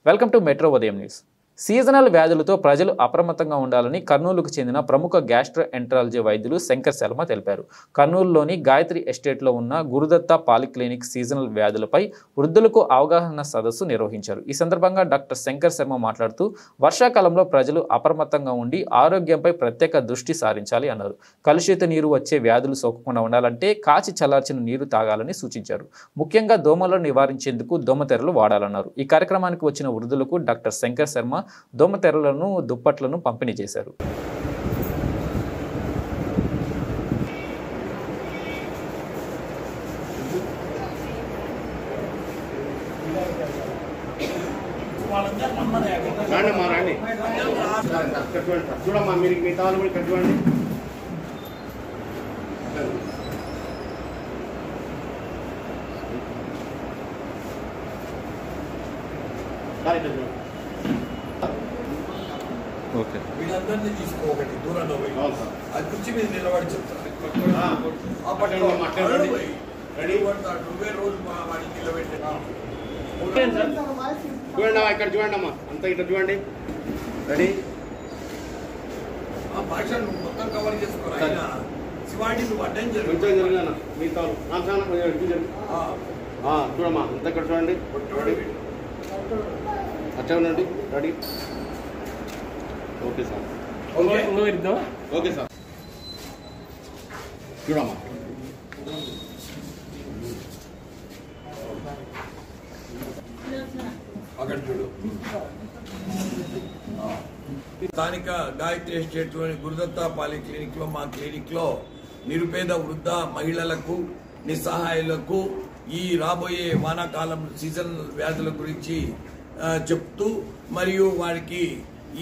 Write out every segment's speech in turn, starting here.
Welcome to metro ఉదయం news. Seasonal వ్యాధులతో ప్రజలు అప్రమత్తంగా ఉండాలని కర్నూలుకు చెందిన ప్రముఖ గ్యాస్ట్రోఎంటరాలజీ వైద్యులు శంకర్ శర్మ తెలిపారు. కర్నూలులోని గాయత్రి ఎస్టేట్లో ఉన్న గురుదత్త పాలిక్లినిక్ సీజనల్ వ్యాధులపై వృద్ధులకు అవగాహన సదస్సు నిర్వహించారు. ఈ సందర్భంగా డాక్టర్ శంకర్ శర్మ మాట్లాడుతూ వర్షాకాలంలో ప్రజలు అప్రమత్తంగా ఉండి ఆరోగ్యంపై ప్రత్యేక దృష్టి సారించాలి అన్నారు. కలుషిత నీరు వచ్చే వ్యాధులు సోకకుండా ఉండాలంటే కాచి చల్లార్చిన నీరు తాగాలని సూచించారు. ముఖ్యంగా దోమలను నివారించేందుకు దోమతెరలు వాడాలన్నారు. ఈ కార్యక్రమానికి వచ్చిన వృద్ధులకు డాక్టర్ శంకర్ శర్మ దోమతెరలను దుప్పట్లను పంపిణీ చేశారు. చూడమ్మా మీరు మీ తాను కూడా కట్టుకోండి. వీళ్ళందరినీ తీసుకోకటి దూరంలో పోయి అది కుర్చీ మీద నిలబడి చెప్తారు. నువ్వే రోజు వాడికి నిలబెట్టినా చూడండి ఇక్కడ చూడండి అమ్మా అంతా ఇట్లా చూడండి. రెడీ ఆ భాష నువ్వు మొత్తం కవర్ చేసుకోరా. శివాడి నువ్వు అటెండ్ జరిగినా మీ తాను చూడమ్మా అంతా ఇక్కడ చూడండి. అట్లా ఉండండి. Ready. Okay sir. Okay sir. చూడమ్మా అక్కడ చూడు. స్థానిక గాయత్రి ఎస్టేట్ లోని గురుదత్త పాలిక్లినిక్ లో మా క్లినిక్ లో నిరుపేద వృద్ధ మహిళలకు నిస్సహాయులకు ఈ రాబోయే వానాకాలం సీజన్ వ్యాధుల గురించి చెప్తూ మరియు వారికి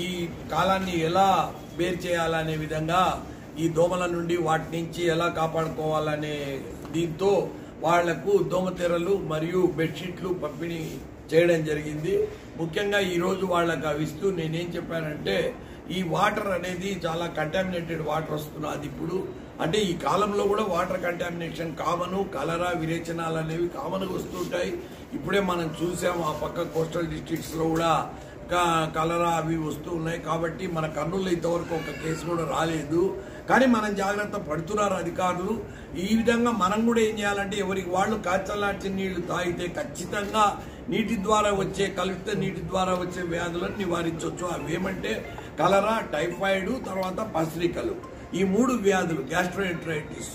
ఈ కాలాన్ని ఎలా బేర్ చేయాలనే విధంగా ఈ దోమల నుండి వాటి నుంచి ఎలా కాపాడుకోవాలనే దీంతో వాళ్లకు దోమతెరలు మరియు బెడ్షీట్లు పంపిణీ చేయడం జరిగింది. ముఖ్యంగా ఈరోజు వాళ్ళకి అవి ఇస్తూ నేనేం చెప్పానంటే ఈ వాటర్ అనేది చాలా కంటామినేటెడ్ వాటర్ వస్తున్నది. ఇప్పుడు అంటే ఈ కాలంలో కూడా వాటర్ కంటామినేషన్ కామను, కలరా, విరేచనాలు అనేవి కామన్గా వస్తుంటాయి. ఇప్పుడే మనం చూసాం ఆ పక్క కోస్టల్ డిస్ట్రిక్ట్స్ లో కూడా కలరా అవి వస్తూ ఉన్నాయి. కాబట్టి మన కర్నూలులో ఇంతవరకు ఒక కేసు కూడా రాలేదు. కానీ మనం జాగ్రత్త పడుతున్నారు అధికారులు. ఈ విధంగా మనం కూడా ఏం చేయాలంటే ఎవరికి వాళ్ళు కాచల్లార్చిన నీళ్లు తాగితే ఖచ్చితంగా నీటి ద్వారా వచ్చే కలుషిత నీటి ద్వారా వచ్చే వ్యాధులను నివారించవచ్చు. అవి ఏమంటే కలరా, టైఫాయిడ్, తర్వాత పసిరికలు, ఈ 3 వ్యాధులు, గ్యాస్ట్రోఎంటరైటిస్,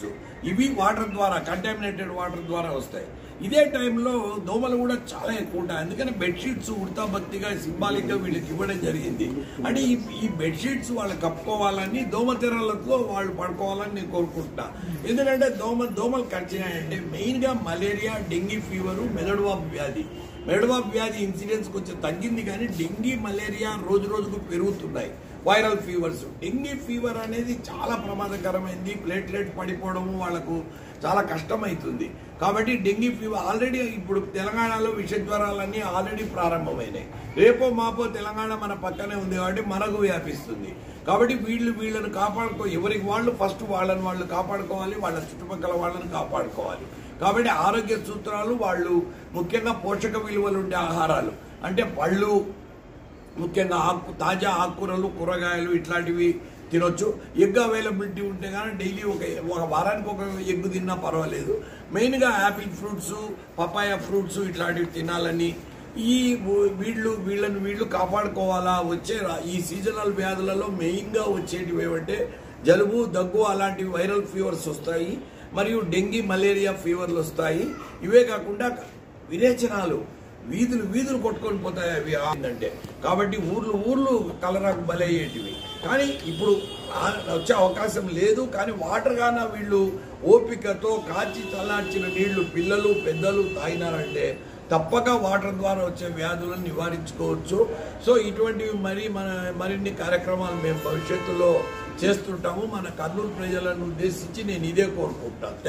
ఇవి వాటర్ ద్వారా కంటామినేటెడ్ వాటర్ ద్వారా వస్తాయి. ఇదే టైంలో దోమలు కూడా చాలా ఎక్కువ ఉంటాయి. అందుకని బెడ్షీట్స్ ఉడతాభక్తిగా సింబాలిక్ గా వీళ్ళకి ఇవ్వడం జరిగింది. అంటే ఈ బెడ్షీట్స్ వాళ్ళు కప్పుకోవాలని, దోమతెరలతో వాళ్ళు పడుకోవాలని నేను కోరుకుంటున్నా. ఎందుకంటే దోమలు కరిచినాయంటే మెయిన్ గా మలేరియా, డెంగీ ఫీవరు, మెదడువాపు వ్యాధి. మెదడువాపు వ్యాధి ఇన్సిడెన్స్ కొంచెం తగ్గింది, కానీ డెంగీ, మలేరియా రోజు రోజుకు పెరుగుతున్నాయి. వైరల్ ఫీవర్స్, డెంగీ ఫీవర్ అనేది చాలా ప్రమాదకరమైంది. ప్లేట్లెట్ పడిపోవడము వాళ్ళకు చాలా కష్టమవుతుంది. కాబట్టి డెంగీ ఫీవర్ ఆల్రెడీ ఇప్పుడు తెలంగాణలో విష జ్వరాలన్నీ ఆల్రెడీ ప్రారంభమైనాయి. రేపో మాపో తెలంగాణ మన పక్కనే ఉంది కాబట్టి మనకు వ్యాపిస్తుంది. కాబట్టి వీళ్ళను ఎవరికి వాళ్ళు ఫస్ట్ వాళ్ళని వాళ్ళు కాపాడుకోవాలి, వాళ్ళ చుట్టుపక్కల వాళ్ళని కాపాడుకోవాలి. కాబట్టి ఆరోగ్య సూత్రాలు వాళ్ళు ముఖ్యంగా పోషక విలువలు ఉండే ఆహారాలు అంటే పళ్ళు, ముఖ్యంగా తాజా ఆకుకూరలు, కూరగాయలు ఇట్లాంటివి తినొచ్చు. ఎగ్ అవైలబిలిటీ ఉంటే కానీ డైలీ ఒక వారానికి ఒక ఎగ్ తిన్నా పర్వాలేదు. మెయిన్గా యాపిల్ ఫ్రూట్స్, పపాయ ఫ్రూట్స్ ఇట్లాంటివి తినాలని వీళ్ళను కాపాడుకోవాలా. వచ్చే ఈ సీజనల్ వ్యాధులలో మెయిన్గా వచ్చేటివి ఏమంటే జలుబు, దగ్గు అలాంటి వైరల్ ఫీవర్స్ వస్తాయి, మరియు డెంగీ, మలేరియా ఫీవర్లు వస్తాయి. ఇవే కాకుండా విరేచనాలు, వీధులు కొట్టుకొని పోతాయి అవి అంటే. కాబట్టి ఊర్లు కలరాకు బలయ్యేటివి. కానీ ఇప్పుడు వచ్చే అవకాశం లేదు. కానీ వాటర్ గాన వీళ్ళు ఓపికతో కాచి చల్లార్చిన నీళ్లు పిల్లలు, పెద్దలు తాగినారంటే తప్పక వాటర్ ద్వారా వచ్చే వ్యాధులను నివారించుకోవచ్చు. సో ఇటువంటివి మరిన్ని కార్యక్రమాలు మేము భవిష్యత్తులో చేస్తుంటాము. మన కర్నూలు ప్రజలను ఉద్దేశించి నేను ఇదే కోరుకుంటాను.